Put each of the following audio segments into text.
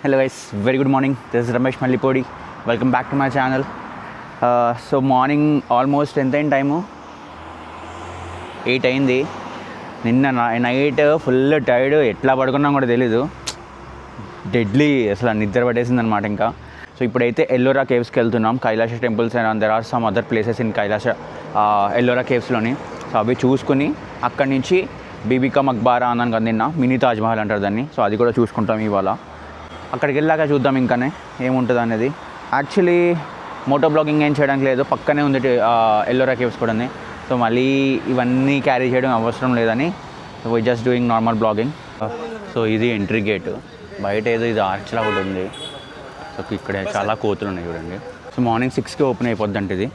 Hello guys, very good morning. This is Ramesh Mallipodi. Welcome back to my channel. So morning almost ఎంత అయిన time 8 అయింది. నిన్న night full tired, ఎట్లా పడుకున్నాం కూడా తెలీదు. డెడ్లీ అసలు నిద్ర పట్టేసింది అనమాట. ఇంకా సో ఇప్పుడైతే ఎల్లోరా కేవ్స్కి వెళ్తున్నాం. Kailasa temples and there are some other places in Kailasa Ellora కేవ్స్లోని. సో అవి చూసుకుని అక్కడి నుంచి బీబీకా మక్బారా అన్నాను కదా నిన్న, మినీ తాజ్మహల్ అంటారు దాన్ని. సో అది కూడా చూసుకుంటాం ఇవాళ. అక్కడికి వెళ్ళాక చూద్దాం ఇంకానే ఏముంటుంది అనేది. యాక్చువల్లీ మోటో బ్లాగింగ్ ఏం చేయడానికి లేదు, పక్కనే ఉంది ఎల్లోరా కేవ్స్ కూడా ఉంది. సో మళ్ళీ ఇవన్నీ క్యారీ చేయడం అవసరం లేదని we just doing normal blogging. So ఇది ఎంట్రీ గేట్. బయట ఏదో ఇది ఆర్చ్లా కూడా ఉంది. సో ఇక్కడ చాలా కోతులు ఉన్నాయి చూడండి. సో మార్నింగ్ 6కి ఓపెన్ అయిపోద్ది అంటే ఇది.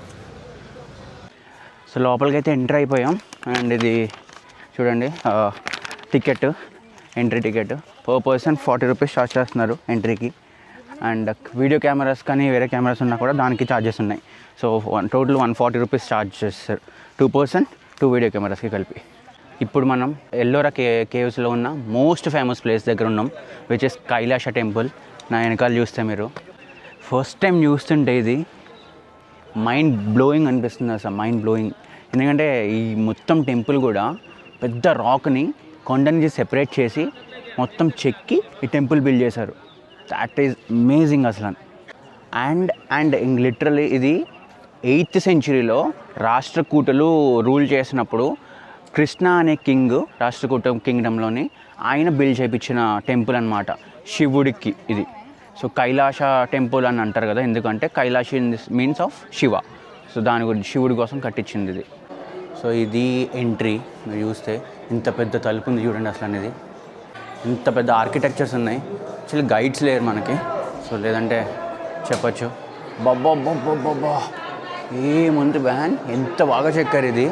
సో లోపలికి అయితే ఎంటర్ అయిపోయాం. అండ్ ఇది చూడండి ticket, entry ticket per person 40 rupees charge చేస్తున్నారు ఎంట్రీకి. అండ్ వీడియో కెమెరాస్ కానీ వేరే కెమెరాస్ ఉన్నా కూడా దానికి ఛార్జెస్ ఉన్నాయి. సో టోటల్ 140 రూపీస్ ఛార్జ్ చేస్తారు 2 పర్సన్ 2 వీడియో కెమెరాస్కి కలిపి. ఇప్పుడు మనం ఎల్లోరా కేవ్స్లో ఉన్న మోస్ట్ ఫేమస్ ప్లేస్ దగ్గర ఉన్నాం, విచ్ ఇస్ కైలాస టెంపుల్. నా వెనకాల చూస్తే మీరు ఫస్ట్ టైం చూస్తుంటే ఇది మైండ్ బ్లోయింగ్ అనిపిస్తుంది అసలు, మైండ్ బ్లోయింగ్. ఎందుకంటే ఈ మొత్తం టెంపుల్ కూడా పెద్ద రాక్ని కొండ నుంచి సెపరేట్ చేసి మొత్తం చెక్కి ఈ టెంపుల్ బిల్డ్ చేశారు. దాట్ ఈజ్ అమేజింగ్ అసలు. అండ్ లిటరలీ ఇది 8th సెంచురీలో రాష్ట్రకూటలు రూల్ చేసినప్పుడు కృష్ణ అనే కింగ్ రాష్ట్రకూట కింగ్డంలోని ఆయన బిల్డ్ చేయించిన టెంపుల్ అనమాట శివుడికి ఇది. సో కైలాస టెంపుల్ అని అంటారు కదా, ఎందుకంటే Kailash in this means of Shiva. So దాని గురించి శివుడి కోసం కట్టించింది ఇది. సో ఇది ఎంట్రీ. మీరు చూస్తే ఇంత పెద్ద తలుపు ఉంది చూడండి అసలు అనేది. ఇంత పెద్ద ఆర్కిటెక్చర్స్ ఉన్నాయి. యాక్చువల్లీ గైడ్స్ లేరు మనకి, సో లేదంటే చెప్పచ్చు. బాబా ఏముంది బ్యాన్, ఎంత బాగా చెక్కారు ఇది.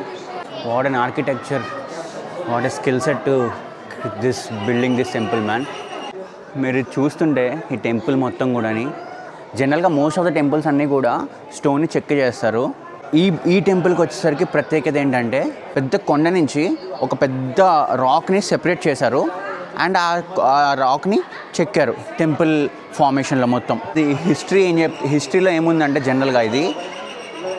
What an architecture, what a skill set to this building this temple man. మీరు చూస్తుంటే ఈ టెంపుల్ మొత్తం కూడాని జనరల్గా మోస్ట్ ఆఫ్ ద టెంపుల్స్ అన్నీ కూడా స్టోన్ని చెక్ చేస్తారు. ఈ టెంపుల్కి వచ్చేసరికి ప్రత్యేకత ఏంటంటే పెద్ద కొండ నుంచి ఒక పెద్ద రాక్ని సెపరేట్ చేశారు అండ్ ఆ రాక్ని చెక్కారు టెంపుల్ ఫార్మేషన్లో మొత్తం. ఇది హిస్టరీలో ఏముందంటే జనరల్గా ఇది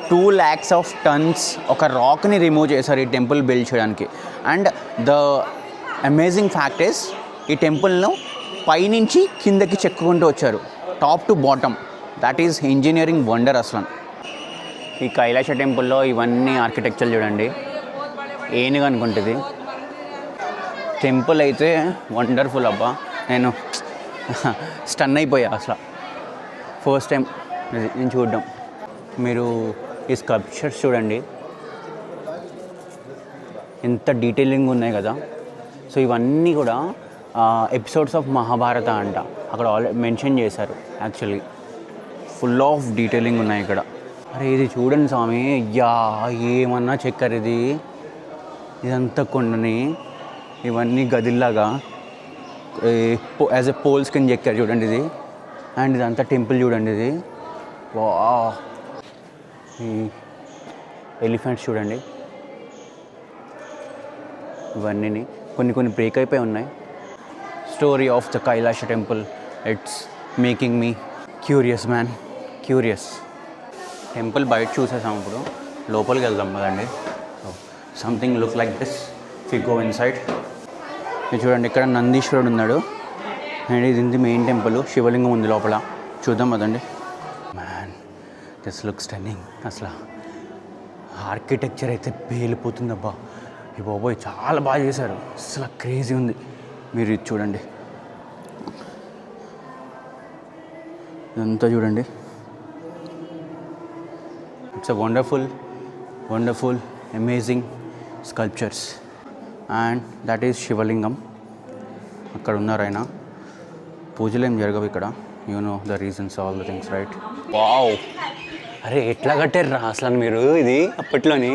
2 lakhs of tons ఒక రాక్ని రిమూవ్ చేశారు ఈ టెంపుల్ బిల్డ్ చేయడానికి. And the amazing fact is ఈ టెంపుల్ను పైనుంచి కిందకి చెక్కుకుంటూ వచ్చారు, top to bottom. That is engineering wonder అసలు. ఈ కైలాస టెంపుల్లో ఇవన్నీ ఆర్కిటెక్చర్ చూడండి, ఏనుగు అనుకుంటుంది. టెంపుల్ అయితే వండర్ఫుల్ అబ్బా. నేను స్టన్ అయిపోయా అసలు ఫస్ట్ టైం నేను చూడడం. మీరు ఈ స్కల్ప్చర్స్ చూడండి ఎంత డీటెయిలింగ్ ఉన్నాయి కదా. సో ఇవన్నీ కూడా ఎపిసోడ్స్ ఆఫ్ మహాభారత అంట, అక్కడ ఆల్రెడీ మెన్షన్ చేశారు. యాక్చువల్లీ ఫుల్ ఆఫ్ డీటెయిలింగ్ ఉన్నాయి ఇక్కడ. అరే ఇది చూడండి స్వామి, యా ఏమన్నా చెక్కరు ఇది. ఇదంతా కొండని ఇవన్నీ గదిల్లాగా యాజ్ ఎ పోల్స్ కింద చెక్కారు చూడండి ఇది. అండ్ ఇదంతా టెంపుల్ చూడండి ఇది. వా ఈ ఎలిఫెంట్స్ చూడండి, ఇవన్నీ కొన్ని బ్రేక్ అయిపోయి ఉన్నాయి. Story of the Kailasa temple, it's making me curious man, curious. Temple బయట చూసేసాం, ఇప్పుడు లోపలికి వెళ్దాం కదండి. So something look like this we go inside. మీరు చూడండి ఇక్కడ నందీశ్వరుడు ఉన్నాడు అండ్ ఇది మెయిన్ టెంపుల్. శివలింగం ఉంది లోపల, చూద్దాం కదండి. మ్యాన్ దిస్ లుక్ స్టన్నింగ్ అసలు. ఆర్కిటెక్చర్ అయితే పేలిపోతుందబ్బా. ఈ బాబోయ్ చాలా బాగా చేశారు అసలు, క్రేజీ ఉంది. మీరు ఇది చూడండి, ఇదంతా చూడండి. It's a wonderful amazing sculptures. And that is శివలింగం. అక్కడ ఉన్నారు ఆయన. పూజలు ఏం జరగవు ఇక్కడ, you know the reasons, all the things, right? Wow, అరే ఎట్లా కట్టారు అసలు మీరు ఇది అప్పట్లోని.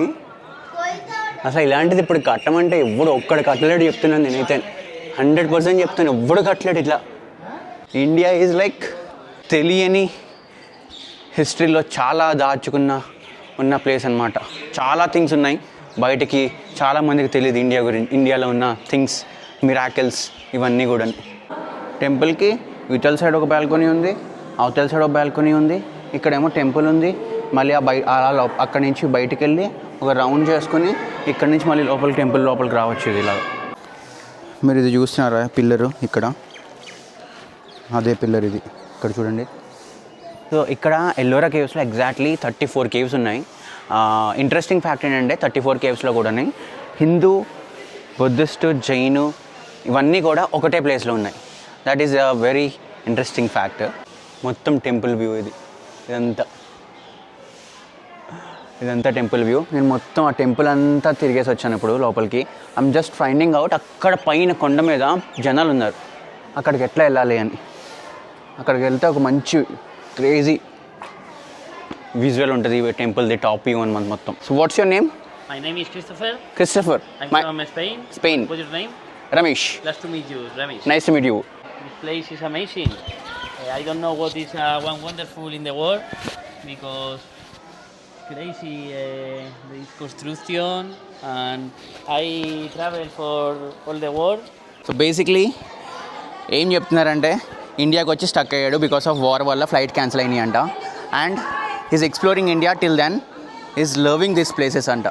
అసలు ఇలాంటిది ఇప్పుడు కట్టమంటే ఎవ్వడు ఒక్కడు కట్టలేడు చెప్తున్నాను నేనైతే. 100% చెప్తాను, ఎవ్వడు కట్టలేడు ఇట్లా. ఇండియా ఈజ్ లైక్ తెలియని హిస్టరీలో చాలా ఉన్న ప్లేస్ అనమాట. చాలా థింగ్స్ ఉన్నాయి బయటికి, చాలామందికి తెలియదు ఇండియా గురించి, ఇండియాలో ఉన్న థింగ్స్, మిరాకిల్స్ ఇవన్నీ కూడా. టెంపుల్కి ఇవతల సైడ్ ఒక బాల్కనీ ఉంది, అవతల సైడ్ ఒక బాల్కనీ ఉంది, ఇక్కడేమో టెంపుల్ ఉంది. మళ్ళీ అలా అక్కడి నుంచి బయటికి వెళ్ళి ఒక రౌండ్ చేసుకొని ఇక్కడి నుంచి మళ్ళీ టెంపుల్ లోపలికి రావచ్చు. ఇది ఇలా మీరు ఇది చూస్తున్నారా పిల్లరు, ఇక్కడ అదే పిల్లర్ ఇది, ఇక్కడ చూడండి. సో ఇక్కడ ఎల్లోరా కేవ్స్లో ఎగ్జాక్ట్లీ 34 కేవ్స్ ఉన్నాయి. ఇంట్రెస్టింగ్ ఫ్యాక్ట్ ఏంటంటే 34 కేవ్స్లో కూడా హిందూ, బుద్ధిస్ట్, జైను ఇవన్నీ కూడా ఒకటే ప్లేస్లో ఉన్నాయి. That is a very interesting fact. మొత్తం టెంపుల్ వ్యూ ఇదంతా టెంపుల్ వ్యూ. నేను మొత్తం ఆ టెంపుల్ అంతా తిరిగేసి వచ్చాను ఇప్పుడు లోపలికి. ఐఎమ్ జస్ట్ ఫైండింగ్ అవుట్ అక్కడ పైన కొండ మీద జనాలు ఉన్నారు, అక్కడికి ఎట్లా వెళ్ళాలి అని. అక్కడికి వెళ్తే ఒక మంచి క్రేజీ విజువల్ ఉంటుంది టెంపుల్ది టాప్ వ్యూ అని మొత్తం. So what's your name? My name is Christopher. Christopher. I'm from Spain. Spain. What's your name? Ramesh. Nice to meet you, Ramesh. Nice to meet you. This place is amazing. I don't know what is one wonderful in the world because crazy this construction and I travel for all the world. So basically ఏం చెప్తున్నారంటే ఇండియాకి వచ్చి stuck అయ్యాడు because of war వల్ల flight cancel అయినాయి అంట. And is exploring India till then is loving this places అంట.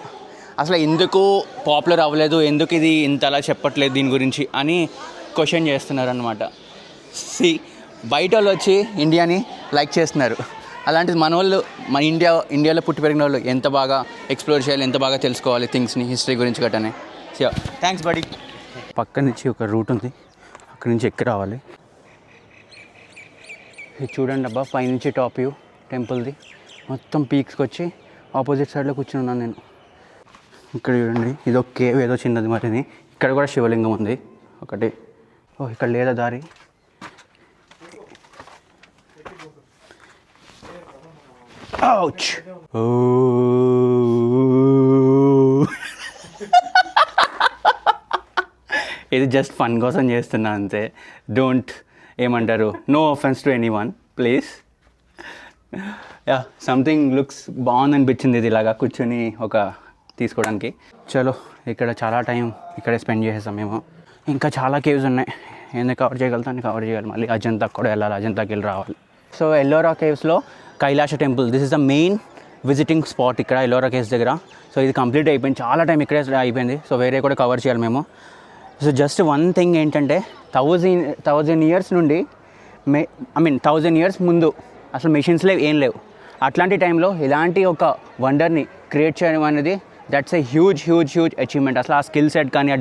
అసలు ఎందుకు పాపులర్ అవ్వలేదు, ఎందుకు ఇది ఇంతలా చెప్పట్లేదు దీని గురించి అని క్వశ్చన్ చేస్తున్నారు అనమాట. బయట వాళ్ళు వచ్చి ఇండియాని లైక్ చేస్తున్నారు, అలాంటిది మన ఇండియాలో పుట్టి పెరిగిన వాళ్ళు ఎంత బాగా ఎక్స్ప్లోర్ చేయాలి, ఎంత బాగా తెలుసుకోవాలి థింగ్స్ని, హిస్టరీ గురించి గట్టనే. Thanks body. పక్క నుంచి ఒక రూట్ ఉంది, అక్కడి నుంచి ఎక్కి రావాలి. ఇది చూడండి అబ్బా, పైనుంచి టాప్ వ్యూ టెంపుల్ది. మొత్తం పీక్స్కి వచ్చి ఆపోజిట్ సైడ్లో కూర్చుని ఉన్నాను నేను. ఇక్కడ చూడండి, ఇది ఒక కేవ్ ఏదో చిన్నది మరిది. ఇక్కడ కూడా శివలింగం ఉంది ఒకటి. ఇక్కడ లేదా దారి. Ouch! ఇది జస్ట్ ఫన్ కోసం చేస్తున్నా అంతే. డోంట్ ఏమంటారు, no offence to anyone please. Something looks బాగుంది అనిపించింది ఇది ఇలాగా కూర్చొని ఒక తీసుకోవడానికి. చలో, ఇక్కడ చాలా టైం ఇక్కడే స్పెండ్ చేసేసాం మేము. ఇంకా చాలా కేవ్స్ ఉన్నాయి, ఏంది కవర్ చేయగలుగుతాను కవర్ చేయాలి. మళ్ళీ అజంతాకి కూడా వెళ్ళాలి, అజంతాకి వెళ్ళి రావాలి. సో ఎల్లోరా కేవ్స్లో Kailasa temple, this is the main visiting spot ఇక్కడ ఎల్లోరా కేవ్స్ దగ్గర. సో ఇది కంప్లీట్ అయిపోయింది, చాలా టైం ఇక్కడే అయిపోయింది. సో వేరే కూడా కవర్ చేయాలి మేము. సో జస్ట్ వన్ థింగ్ ఏంటంటే 1000 ఇయర్స్ నుండి 1000 ఇయర్స్ ముందు అసలు మెషిన్స్ లేవు, ఏం లేవు. అట్లాంటి టైంలో ఇలాంటి ఒక వండర్ని క్రియేట్ చేయడం అనేది that's a huge huge huge achievement. అసలు ఆ స్కిల్ సెట్ కానీ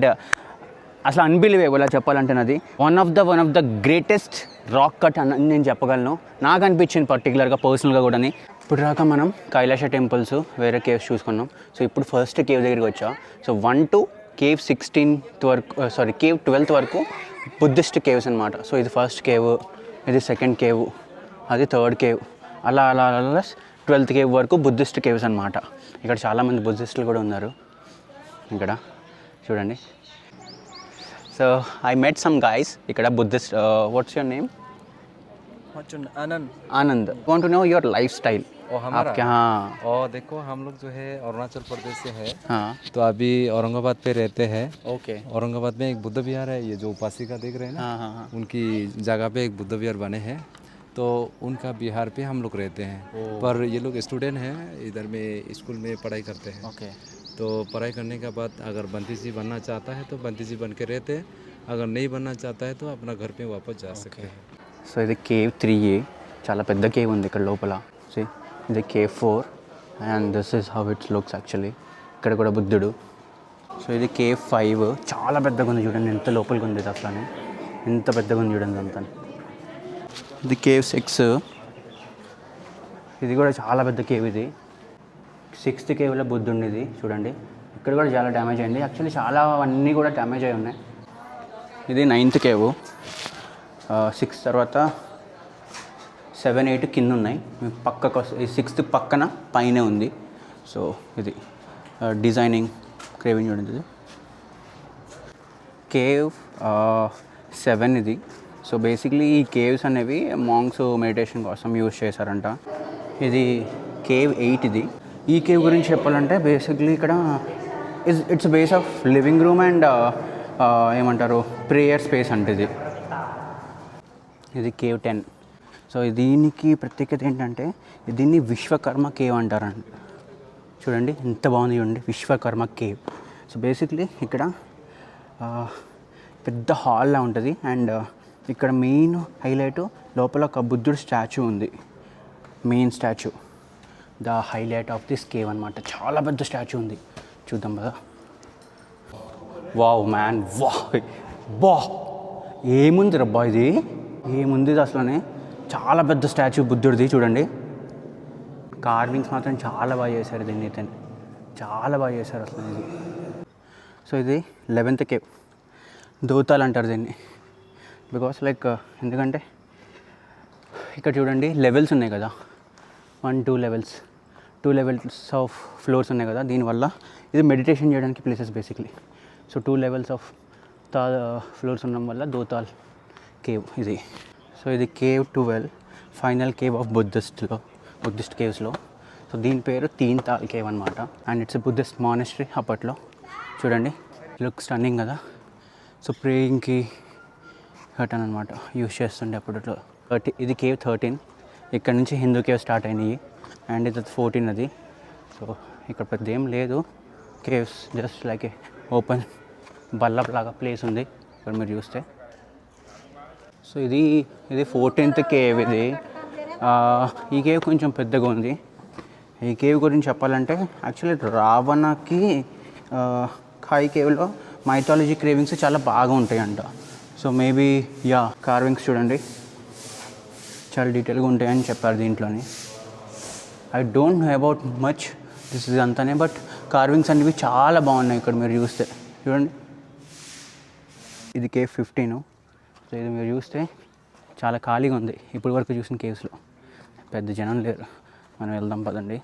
అసలు అన్బిలీవేబుల్ అలా చెప్పాలంటే. అది one of the greatest rock cut అని నేను చెప్పగలను. నాకు అనిపించింది పర్టికులర్గా, పర్సనల్గా కూడా. ఇప్పుడు దాకా మనం కైలాస టెంపుల్స్, వేరే కేవ్స్ చూసుకున్నాం. సో ఇప్పుడు ఫస్ట్ కేవ్ దగ్గరికి వచ్చా. సో 1 to కేవ్ 16th వరకు, కేవ్ 12th వరకు బుద్ధిస్ట్ కేవ్స్ అనమాట. సో ఇది ఫస్ట్ కేవ్, ఇది సెకండ్ కేవ్, అది థర్డ్ కేవ్, అలా 12th కేవ్ వరకు బుద్ధిస్ట్ కేవ్స్ అనమాట. ఇక్కడ చాలామంది బుద్ధిస్టులు కూడా ఉన్నారు ఇక్కడ చూడండి. So I met some guys ఇక్కడ Buddhist. What's your name? Anand. Want to know your lifestyle? आपके यहाँ? और देखो हम लोग जो है अरुणाचल प्रदेश से है. हाँ. तो अभी औरंगाबाद पे रहते हैं. ओके. औरंगाबाद में एक बुद्ध विहार है, ये जो उपासिका देख रहे हैं ना. हाँ, हाँ. उनकी जगह पे एक बुद्ध विहार बने हैं, तो उनका बिहार पे हम लोग रहते हैं. पर ये लोग स्टूडेंट हैं, इधर में स्कूल में पढ़ाई करते हैं. ओके. तो पढ़ाई करने के बाद अगर बंती जी बनना चाहता है तो बंती जी बन के रहते हैं, अगर नहीं बनना चाहता है तो अपना घर पे वापस जा सकते हैं. సో ఇది కేవ్ 3A, చాలా పెద్ద కేవ్ ఉంది ఇక్కడ లోపల. సో ఇది cave 4 and this is how it's looks actually. ఇక్కడ కూడా బుద్ధుడు. సో ఇది కేవ్ 5, చాలా పెద్దగా ఉంది చూడండి, ఎంత లోపలికి ఉంది ఇది అసలు, ఎంత పెద్దగా ఉంది చూడండి అంతా. ఇది కేవ్ 6, ఇది కూడా చాలా పెద్ద కేవ్. ఇది 6th కేవ్లో బుద్ధుడు ఇది చూడండి. ఇక్కడ కూడా చాలా డ్యామేజ్ అయింది యాక్చువల్లీ, చాలా అన్నీ కూడా డ్యామేజ్ అయి ఉన్నాయి. ఇది 9th కేవ్, 6 తర్వాత 7, 8 కింద ఉన్నాయి. పక్కకు 6th పక్కన పైనే ఉంది. సో ఇది డిజైనింగ్ క్రేవింగ్ చూడండి. ఇది కేవ్ 7 ఇది. సో బేసిక్లీ ఈ కేవ్స్ అనేవి మాంగ్స్ మెడిటేషన్ కోసం యూజ్ చేశారంట. ఇది కేవ్ 8 ఇది. ఈ కేవ్ గురించి చెప్పాలంటే బేసిక్లీ ఇక్కడ it's base of living room and ఏమంటారు ప్రేయర్ స్పేస్ అంటే ఇది. ఇది కేవ్ 10. సో దీనికి ప్రత్యేకత ఏంటంటే దీన్ని విశ్వకర్మ కేవ్ అంటారండి. చూడండి ఎంత బాగుంది చూడండి, విశ్వకర్మ కేవ్. సో బేసిక్లీ ఇక్కడ పెద్ద హాల్లా ఉంటుంది. అండ్ ఇక్కడ మెయిన్ హైలైట్ లోపల ఒక బుద్ధుడు స్టాచ్యూ ఉంది, main statue, the highlight of this cave అనమాట. చాలా పెద్ద స్టాచ్యూ ఉంది, చూద్దాం కదా. వావ్ మ్యాన్, వా ఏముంది రబ్బా ఇది, ఏముంది ఇది అసలునే. చాలా పెద్ద స్టాచ్యూ బుద్ధుడిది చూడండి. కార్వింగ్స్ మాత్రం చాలా బాగా చేశారు దీన్ని అయితే, చాలా బాగా చేశారు అసలు ఇది. సో ఇది 11th కేవ్, దోతాల్ అంటారు దీన్ని. బికాస్ లైక్ ఎందుకంటే ఇక్కడ చూడండి లెవెల్స్ ఉన్నాయి కదా, 1-2 లెవెల్స్, 2 లెవెల్స్ ఆఫ్ ఫ్లోర్స్ ఉన్నాయి కదా. దీనివల్ల ఇది మెడిటేషన్ చేయడానికి places basically. So 2 levels of floors ఉండడం వల్ల దోతాల్ కేవ్ ఇది. సో ఇది cave 12, final cave of Buddhist కేవ్స్లో. సో దీని పేరు తీన్ తాల్ కేవ్ అనమాట. అండ్ ఇట్స్ బుద్ధిస్ట్ మానెస్ట్రీ అప్పట్లో. చూడండి లుక్ స్టన్నింగ్ కదా. సో ప్రేయింగ్కి కర్టన్ అనమాట యూజ్ చేస్తుండే అప్పట్లో. ఇది కేవ్ 13, ఇక్కడ నుంచి హిందూ కేవ్ స్టార్ట్ అయినాయి. అండ్ ఇది 14 అది. సో ఇక్కడ పెద్ద ఏం లేదు, కేవ్స్ జస్ట్ లైక్ ఏ ఓపెన్ బల్లప్ లాగా ప్లేస్ ఉంది ఇక్కడ మీరు చూస్తే. సో ఇది 14th కేవ్ ఇది. ఈ కేవ్ కొంచెం పెద్దగా ఉంది. ఈ కేవ్ గురించి చెప్పాలంటే యాక్చువల్లీ రావణకి ఖాయి కేవ్లో మైథాలజీ క్రేవింగ్స్ చాలా బాగా ఉంటాయంట. సో మేబీ కార్వింగ్స్ చూడండి చాలా డీటెయిల్గా ఉంటాయని చెప్పారు దీంట్లోని. I don't know about much this ఇది అంతానే, బట్ కార్వింగ్స్ అనేవి చాలా బాగున్నాయి ఇక్కడ మీరు చూస్తే. చూడండి ఇది కేవ్ 15. సో ఇది మీరు చూస్తే చాలా ఖాళీగా ఉంది ఇప్పటి వరకు చూసిన కేవ్స్లో, పెద్ద జనం లేరు. మనం వెళ్దాం పదండి.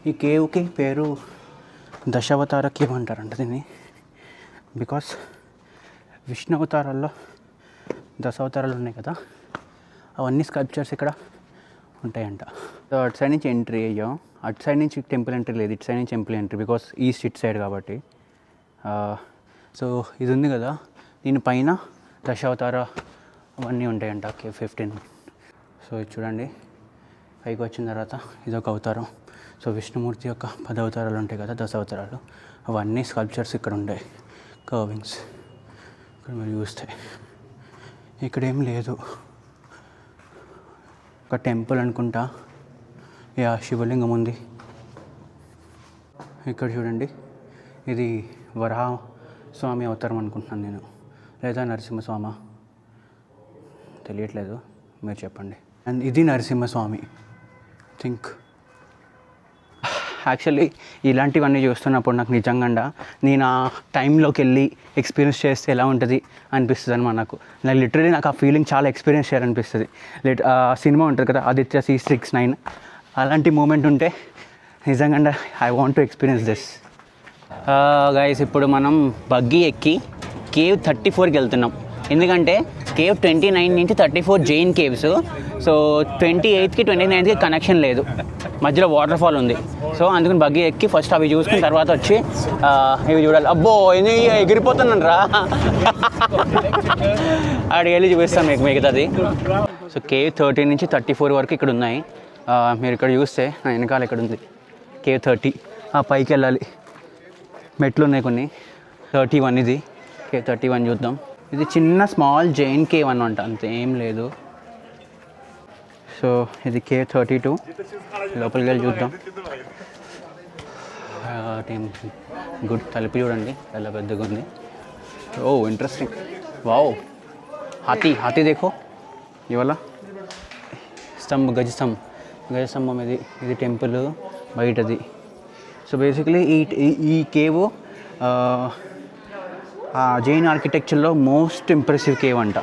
ఈ కేవ్కి పేరు దశావతార కేవ్ అంటారంట దీన్ని. బికాస్ విష్ణు అవతారాల్లో దశావతారాలు ఉన్నాయి కదా, అవన్నీ స్కల్ప్చర్స్ ఇక్కడ ఉంటాయంట. సో అటు సైడ్ నుంచి ఎంట్రీ అయ్యాం, అటు సైడ్ నుంచి టెంపుల్ ఎంట్రీ లేదు, ఇటు సైడ్ నుంచి temple entry, because east it side కాబట్టి. సో ఇది ఉంది కదా, దీనిపైన దశావతార అవన్నీ ఉంటాయంట కేవ్ 15. సో ఇది చూడండి పైకి వచ్చిన తర్వాత ఇదొక అవతారం. సో విష్ణుమూర్తి యొక్క 10 అవతారాలు ఉంటాయి కదా, 10 అవతారాలు, అవన్నీ స్కల్ప్చర్స్ ఇక్కడ ఉంటాయి, కర్వింగ్స్. ఇక్కడ మీరు చూస్తే ఇక్కడ ఏం లేదు, ఒక టెంపుల్ అనుకుంటా, శివలింగం ఉంది ఇక్కడ చూడండి. ఇది వరాహ స్వామి అవతారం అనుకుంటున్నాను నేను, లేదా నరసింహస్వామి, తెలియట్లేదు, మీరు చెప్పండి. అండ్ ఇది నరసింహస్వామి థింక్. యాక్చువల్లీ ఇలాంటివన్నీ చూస్తున్నప్పుడు నాకు నిజంగా నేను ఆ టైంలోకి వెళ్ళి ఎక్స్పీరియన్స్ చేస్తే ఎలా ఉంటుంది అనిపిస్తుంది అనమాట. నాకు లిటరలీ నాకు ఆ ఫీలింగ్ చాలా ఎక్స్పీరియన్స్ చేయాలనిపిస్తుంది. సినిమా ఉంటుంది కదా ఆదిత్య C69, అలాంటి మూమెంట్ ఉంటే నిజంగా I want to experience this. Guys ఇప్పుడు మనం బగ్గీ ఎక్కి కేవ్ 34కి వెళ్తున్నాం. ఎందుకంటే కేవ్ 29 నుంచి 34 జైన్ కేవ్స్. సో 28కి 29కి కనెక్షన్ లేదు, మధ్యలో వాటర్ ఫాల్ ఉంది. సో అందుకని బగ్గీ ఎక్కి ఫస్ట్ అవి చూసుకున్న తర్వాత వచ్చి ఇవి చూడాలి. అబ్బో ఇది ఎగిరిపోతున్నాను రా, అడిగి వెళ్ళి చూపిస్తాం మీకు మిగతాది. సో కేవ్ 13 నుంచి 34 వరకు ఇక్కడ ఉన్నాయి. మీరు ఇక్కడ చూస్తే నా వెనకాల ఇక్కడ ఉంది కేవ్ 30. పైకి వెళ్ళాలి, మెట్లు ఉన్నాయి కొన్ని. 31 ఇది కేవ్ 31 చూద్దాం. ఇది చిన్న స్మాల్ జైన్ కేవ్ అనమాట, అంత ఏం లేదు. సో ఇది కేవ్ 32, లోపలికి వెళ్ళి చూద్దాం. గుడ్, తలుపు చూడండి చాలా పెద్దగా ఉంది. ఓ ఇంట్రెస్టింగ్, వావ్, హాతీ దేఖో ఇవాళ. గజస్తంభం ఇది టెంపుల్ బయటది. సో బేసిక్లీ ఈ కేవ్ జైన్ ఆర్కిటెక్చర్లో మోస్ట్ ఇంప్రెసివ్ కేవ్ అంట.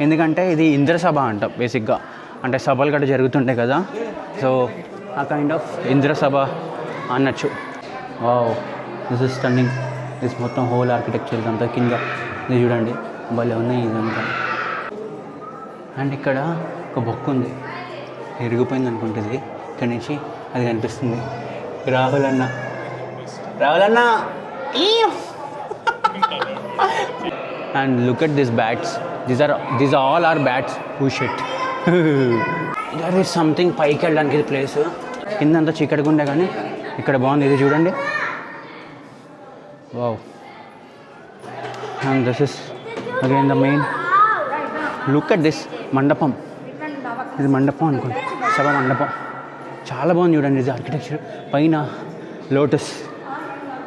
ఎందుకంటే ఇది ఇంద్రసభ అంట బేసిక్గా, అంటే సభలు గట్రా జరుగుతుంటాయి కదా. సో ఆ కైండ్ ఆఫ్ ఇంద్రసభ అనొచ్చు. Wow, this is stunning. This మొత్తం హోల్ ఆర్కిటెక్చర్ ఇదంతా కింద ఇది చూడండి, భలే ఉన్నాయి ఇదంతా. అండ్ ఇక్కడ ఒక బొక్క ఉంది, ఇరిగిపోయింది అనుకుంటుంది. ఇక్కడ నుంచి అది కనిపిస్తుంది. రాహుల్ అన్న and look at these bats. These are all our bats who shit. There is something పైకి వెళ్ళడానికి ఇది ప్లేస్. కింద అంతా చీకటిగా ఉండే కానీ ఇక్కడ బాగుంది. ఇది చూడండి. Wow. And this is again the main. Look at this మండపం. ఇది మండపం అనుకోండి, సభ మండపం. చాలా బాగుంది చూడండి ఇది ఆర్కిటెక్చర్. పైన లోటస్.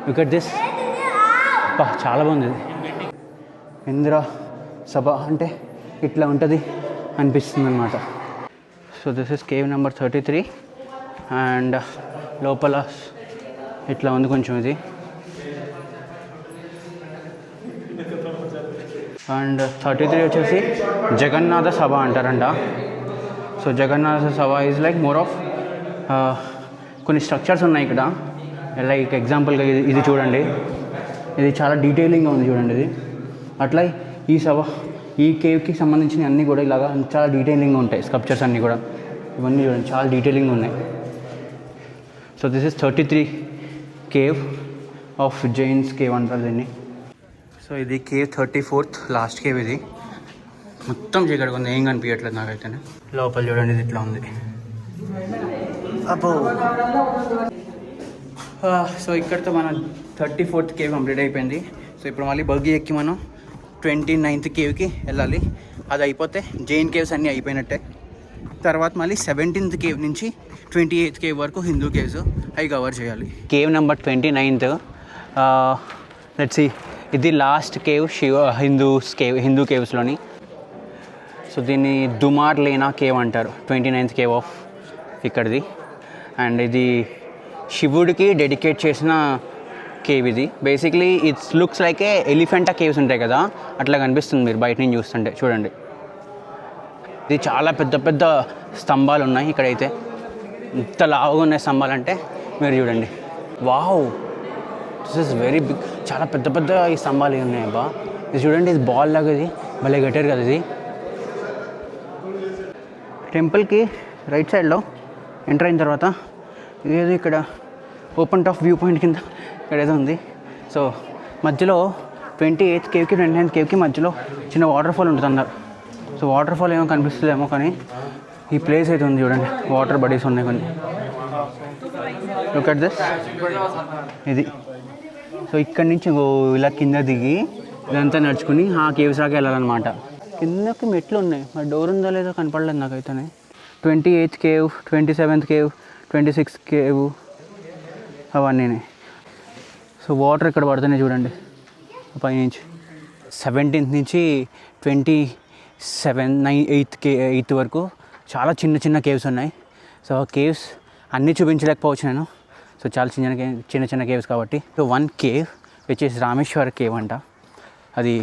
Look at this. చాలా బాగుంది ఇది. ఇందిరా సభ అంటే ఇట్లా ఉంటుంది అనిపిస్తుంది అనమాట. So this is cave number 33 and లోపల ఇట్లా ఉంది కొంచెం ఇది. అండ్ 33 వచ్చేసి జగన్నాథ సభ అంటారంట. So Jagannath Sabha is like more of కొన్ని స్ట్రక్చర్స్ ఉన్నాయి ఇక్కడ. లైక్ ఎగ్జాంపుల్గా ఇది చూడండి, ఇది చాలా డీటెయిలింగ్గా ఉంది చూడండి ఇది. అట్లా ఈ సభ, ఈ కేవ్కి సంబంధించిన అన్నీ కూడా ఇలాగా చాలా డీటెయిలింగ్గా ఉంటాయి. స్కల్ప్చర్స్ అన్నీ కూడా ఇవన్నీ చూడండి చాలా డీటెయిలింగ్గా ఉన్నాయి. So this is 33 cave of Jains cave అంటారు దీన్ని. సో ఇది కేవ్ 34th లాస్ట్ కేవ్. ఇది మొత్తం చీకటిగా ఉంది, ఏం కనిపించట్లేదు నాకైతే. లోపల చూడండి ఇది ఇట్లా ఉంది. అబ్బో. సో ఇక్కడితో మన 34th కేవ్ కంప్లీట్ అయిపోయింది. సో ఇప్పుడు మళ్ళీ బగ్గి ఎక్కి మనం 29th కేవ్కి వెళ్ళాలి. అది అయిపోతే జైన్ కేవ్స్ అన్నీ అయిపోయినట్టే. తర్వాత మళ్ళీ 17th కేవ్ నుంచి 28th కేవ్ వరకు హిందూ కేవ్స్ అవి కవర్ చేయాలి. Cave number 29th. Let's see. ఇది లాస్ట్ కేవ్ హిందూ కేవ్స్లోని. సో దీన్ని దుమార్ లేనా కేవ్ అంటారు. 29th cave of ఇక్కడిది. అండ్ ఇది శివుడికి డెడికేట్ చేసిన కేవ్ ఇది. Basically it's looks like A Elephanta caves ఉంటాయి కదా, అట్లా కనిపిస్తుంది మీరు బయట నుంచి చూస్తుంటే. చూడండి ఇది చాలా పెద్ద పెద్ద స్తంభాలు ఉన్నాయి ఇక్కడైతే. ఇంత లావుగా ఉన్నాయి స్తంభాలు అంటే మీరు చూడండి. Wow, this is very big. చాలా పెద్ద పెద్ద ఈ స్తంభాలు ఉన్నాయి అబ్బా. ఇది చూడండి, ఇది బాల్ లాగా ఇది భలే కట్టారు కదా ఇది. టెంపుల్కి రైట్ సైడ్లో ఎంటర్ అయిన తర్వాత ఇదేదో ఇక్కడ ఓపెన్ టాప్ వ్యూ పాయింట్ కింద ఇక్కడ ఏదో ఉంది. సో మధ్యలో 28th కేవ్కి 29th కేవ్కి మధ్యలో చిన్న వాటర్ ఫాల్ ఉంటుంది అన్నారు. సో వాటర్ ఫాల్ ఏమో కనిపిస్తుందేమో కానీ ఈ ప్లేస్ అయితే ఉంది చూడండి, వాటర్ బడీస్ ఉన్నాయి కొన్ని. Look at this. ఇది సో ఇక్కడి నుంచి ఇలా కింద దిగి ఇదంతా నడుచుకుని ఆ కేవ్స్ దాకా వెళ్ళాలన్నమాట. కిందకి మెట్లు ఉన్నాయి, మరి డోర్ ఉందో లేదో కనపడలేదు నాకైతే. 28th cave, 27th cave, 26th cave అవన్నీ. సో వాటర్ ఇక్కడ పడుతున్నాయి చూడండి పైనుంచి. 17th నుంచి 8th వరకు చాలా చిన్న చిన్న కేవ్స్ ఉన్నాయి. సో కేవ్స్ అన్నీ చూపించలేకపోవచ్చు నేను. సో చాలా చిన్న చిన్న కేవ్స్ కాబట్టి. So one cave which is Rameshwara cave అంట. అది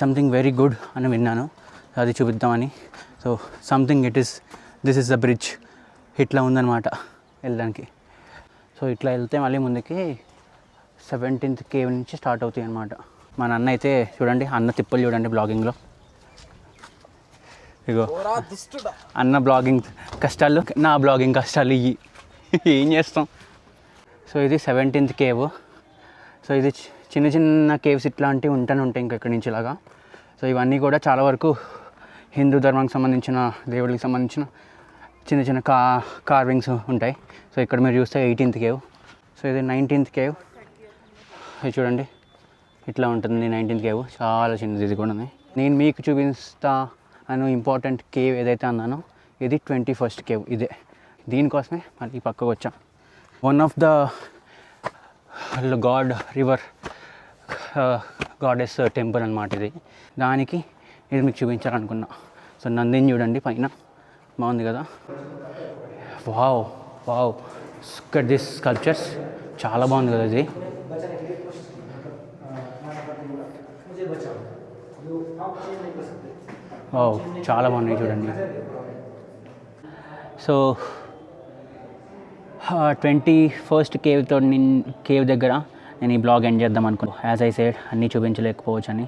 సంథింగ్ వెరీ గుడ్ అని విన్నాను, అది చూపిద్దామని. So something this is the bridge. ఇట్లా ఉందన్నమాట వెళ్ళడానికి. సో ఇట్లా వెళ్తే మళ్ళీ ముందుకి 17th కేవ్ నుంచి స్టార్ట్ అవుతాయి అన్నమాట. మా నాన్న అయితే చూడండి, అన్న తిప్పలు చూడండి బ్లాగింగ్లో. ఇగో అన్న బ్లాగింగ్ కష్టాలు, నా బ్లాగింగ్ కష్టాలు ఇవి. ఏం చేస్తాం. సో ఇది 17th కేవ్. సో ఇది చిన్న చిన్న కేవ్స్ ఇట్లాంటివి ఉంటాయి ఇంకా ఇక్కడి నుంచి ఇలాగా. సో ఇవన్నీ కూడా చాలా వరకు హిందూ ధర్మానికి సంబంధించిన, దేవుడికి సంబంధించిన చిన్న చిన్న కార్వింగ్స్ ఉంటాయి. సో ఇక్కడ మీరు చూస్తే 18th కేవ్. సో ఇది 19th కేవ్. ఇది చూడండి ఇట్లా ఉంటుంది 19th కేవ్. చాలా చిన్నది ఇది కూడా. నేను మీకు చూపిస్తా అని ఇంపార్టెంట్ కేవ్ ఏదైతే అన్నానో ఇది 21st కేవ్. ఇదే, దీనికోసమే మళ్ళీ పక్కకు వచ్చాం. One of the God river goddess temple అనమాట ఇది. దానికి ఇది మీకు చూపించాలనుకున్నా. సో నందిని చూడండి పైన, బాగుంది కదా. వావ్ వావ్, స్కట్ దిస్ స్కల్ప్చర్స్ చాలా బాగుంది కదా ఇది. వావ్, చాలా బాగున్నాయి చూడండి. సో 21st కేవ్ దగ్గర నేను ఈ బ్లాగ్ ఎండ్ చేద్దాం అనుకున్నాను. యాజ్ ఐ సైడ్ అన్నీ చూపించలేకపోవచ్చు అని.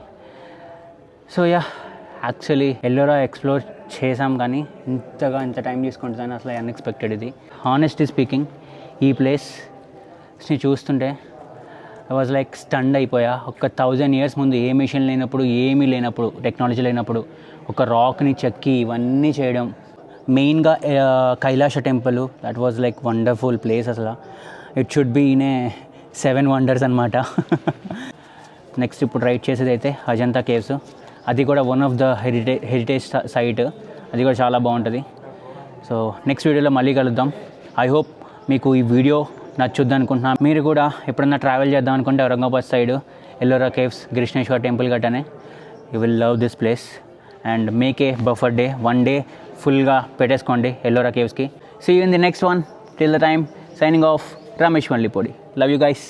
సో యాక్చువల్లీ ఎల్లోరా ఎక్స్ప్లోర్ చేసాం కానీ ఇంత టైం తీసుకుంటుందని అసలు అన్ఎక్స్పెక్టెడ్ ఇది. హానెస్ట్లీ స్పీకింగ్ ఈ ప్లేస్ని చూస్తుంటే ఐ వాజ్ లైక్ స్టండ్ అయిపోయా. ఒక 1000 years ముందు ఏ మిషన్ లేనప్పుడు, ఏమీ లేనప్పుడు, టెక్నాలజీ లేనప్పుడు ఒక రాక్ని చెక్కి ఇవన్నీ చేయడం. మెయిన్గా Kailash temple, that was like wonderful place. అసలు it should be in a 7 wonders అనమాట. నెక్స్ట్ ఇప్పుడు రైడ్ చేసేది అయితే అజంతా కేవ్స్. అది కూడా one of the heritage site. అది కూడా చాలా బాగుంటుంది. సో నెక్స్ట్ వీడియోలో మళ్ళీ కలుద్దాం. ఐ హోప్ మీకు ఈ వీడియో నచ్చుద్ది అనుకుంటున్నాను. మీరు కూడా ఎప్పుడన్నా ట్రావెల్ చేద్దాం అనుకుంటే Aurangabad side Ellora caves, Grishneshwar temple గట్టనే, you will love this place and make a buffer day. 1 day ఫుల్గా పెట్టేసుకోండి ఎల్లోరా కేవ్స్కి. See you in the next one. Till the time, signing off, Ramesh Mallipudi. Love you guys.